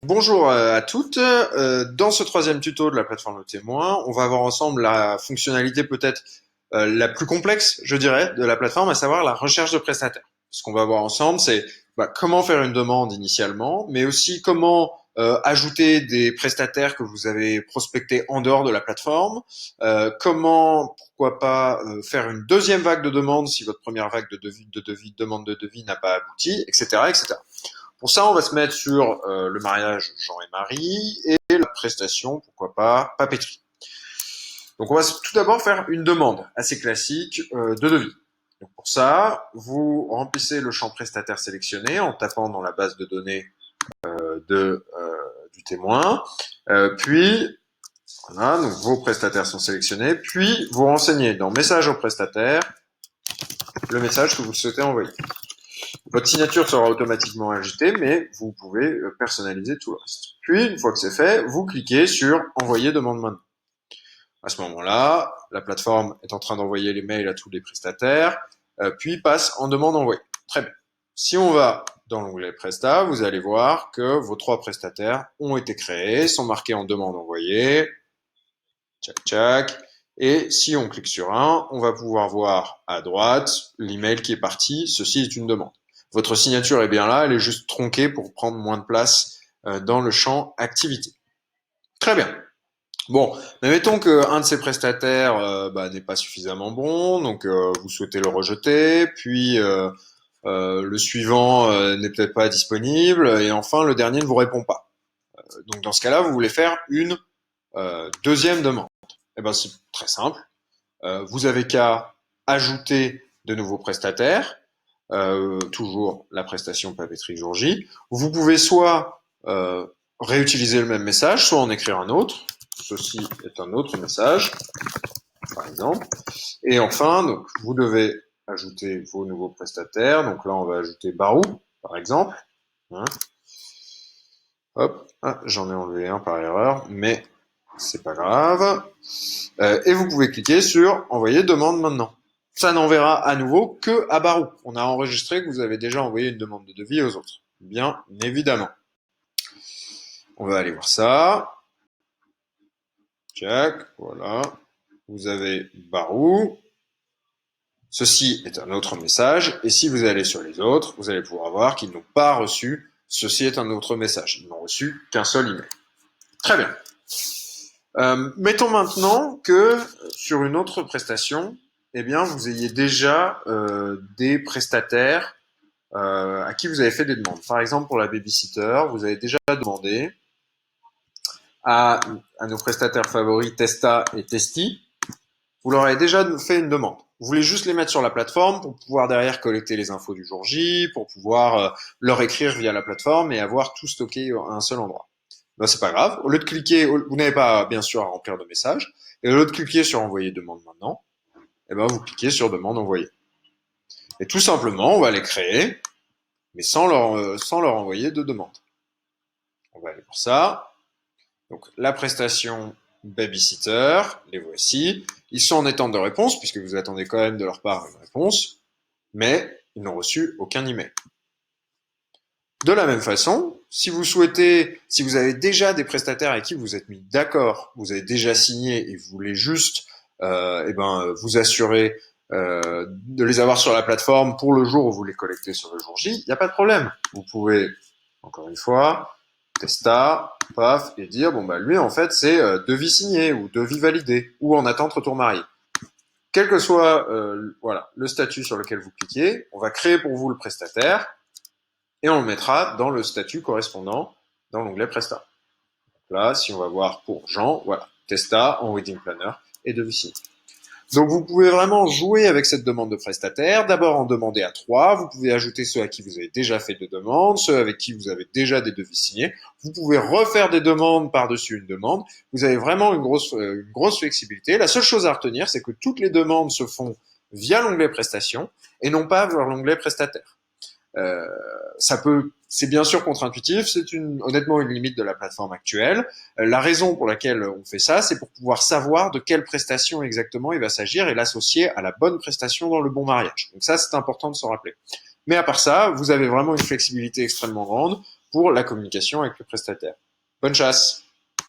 Bonjour à toutes. Dans ce troisième tuto de la plateforme Le Témoin, on va voir ensemble la fonctionnalité peut-être la plus complexe, je dirais, de la plateforme, à savoir la recherche de prestataires. Ce qu'on va voir ensemble, c'est comment faire une demande initialement, mais aussi comment ajouter des prestataires que vous avez prospectés en dehors de la plateforme, comment, pourquoi pas, faire une deuxième vague de demandes si votre première vague demande de devis n'a pas abouti, etc., etc. Pour ça, on va se mettre sur le mariage Jean et Marie et la prestation, pourquoi pas, papeterie. Donc on va tout d'abord faire une demande assez classique de devis. Donc pour ça, vous remplissez le champ prestataire sélectionné en tapant dans la base de données du témoin. Puis, voilà, donc vos prestataires sont sélectionnés. Puis, vous renseignez dans message au prestataire le message que vous souhaitez envoyer. Votre signature sera automatiquement ajoutée, mais vous pouvez personnaliser tout le reste. Puis, une fois que c'est fait, vous cliquez sur « Envoyer demande maintenant ». À ce moment-là, la plateforme est en train d'envoyer les mails à tous les prestataires, puis passe en demande envoyée. Très bien. Si on va dans l'onglet Presta, vous allez voir que vos 3 prestataires ont été créés, sont marqués en demande envoyée. Tchac, tchac. Et si on clique sur un, on va pouvoir voir à droite l'email qui est parti. Ceci est une demande. Votre signature est bien là, elle est juste tronquée pour prendre moins de place dans le champ activité. Très bien. Bon, mais mettons qu'un de ces prestataires n'est pas suffisamment bon, donc vous souhaitez le rejeter, puis le suivant n'est peut-être pas disponible, et enfin le dernier ne vous répond pas. Donc dans ce cas-là, vous voulez faire une deuxième demande. Eh ben c'est très simple. Vous avez qu'à ajouter de nouveaux prestataires, toujours la prestation papeterie jour J. Vous pouvez soit réutiliser le même message, soit en écrire un autre. Ceci est un autre message, par exemple. Et enfin, donc, vous devez ajouter vos nouveaux prestataires. Donc là, on va ajouter Barou, par exemple. Hein. Hop, j'en ai enlevé un par erreur, mais c'est pas grave. Et vous pouvez cliquer sur Envoyer demande maintenant. Ça n'enverra à nouveau que à Barou. On a enregistré que vous avez déjà envoyé une demande de devis aux autres. Bien évidemment. On va aller voir ça. Check, voilà. Vous avez Barou. Ceci est un autre message. Et si vous allez sur les autres, vous allez pouvoir voir qu'ils n'ont pas reçu. Ceci est un autre message. Ils n'ont reçu qu'un seul email. Très bien. Mettons maintenant que sur une autre prestation, eh bien, vous ayez déjà des prestataires à qui vous avez fait des demandes. Par exemple, pour la babysitter, vous avez déjà demandé à nos prestataires favoris Testa et Testi. Vous leur avez déjà fait une demande. Vous voulez juste les mettre sur la plateforme pour pouvoir derrière collecter les infos du jour J, pour pouvoir leur écrire via la plateforme et avoir tout stocké à un seul endroit. Ben, c'est pas grave. Au lieu de cliquer, vous n'avez pas bien sûr à remplir de messages. Et au lieu de cliquer sur envoyer demande maintenant, eh ben, vous cliquez sur demande envoyer. Et tout simplement, on va les créer, mais sans leur envoyer de demande. On va aller pour ça. Donc, la prestation babysitter, les voici. Ils sont en attente de réponse, puisque vous attendez quand même de leur part une réponse, mais ils n'ont reçu aucun email. De la même façon, si vous avez déjà des prestataires avec qui vous êtes mis d'accord, vous avez déjà signé et vous voulez juste vous assurer de les avoir sur la plateforme pour le jour où vous les collectez sur le jour J, il n'y a pas de problème. Vous pouvez, encore une fois, testa, paf, et dire, lui, en fait, c'est devis signé ou devis validé ou en attente retour marié. Quel que soit le statut sur lequel vous cliquez, on va créer pour vous le prestataire et on le mettra dans le statut correspondant dans l'onglet Presta. Donc là, si on va voir pour Jean, voilà, Testa en Wedding Planner et devis signé. Donc vous pouvez vraiment jouer avec cette demande de prestataire. D'abord en demander à 3. Vous pouvez ajouter ceux à qui vous avez déjà fait de demandes, ceux avec qui vous avez déjà des devis signés. Vous pouvez refaire des demandes par-dessus une demande. Vous avez vraiment une grosse flexibilité. La seule chose à retenir, c'est que toutes les demandes se font via l'onglet prestations et non pas vers l'onglet prestataire. C'est bien sûr contre-intuitif, c'est honnêtement une limite de la plateforme actuelle. La raison pour laquelle on fait ça, c'est pour pouvoir savoir de quelle prestation exactement il va s'agir et l'associer à la bonne prestation dans le bon mariage. Donc ça, c'est important de s'en rappeler. Mais à part ça, vous avez vraiment une flexibilité extrêmement grande pour la communication avec le prestataire. Bonne chasse!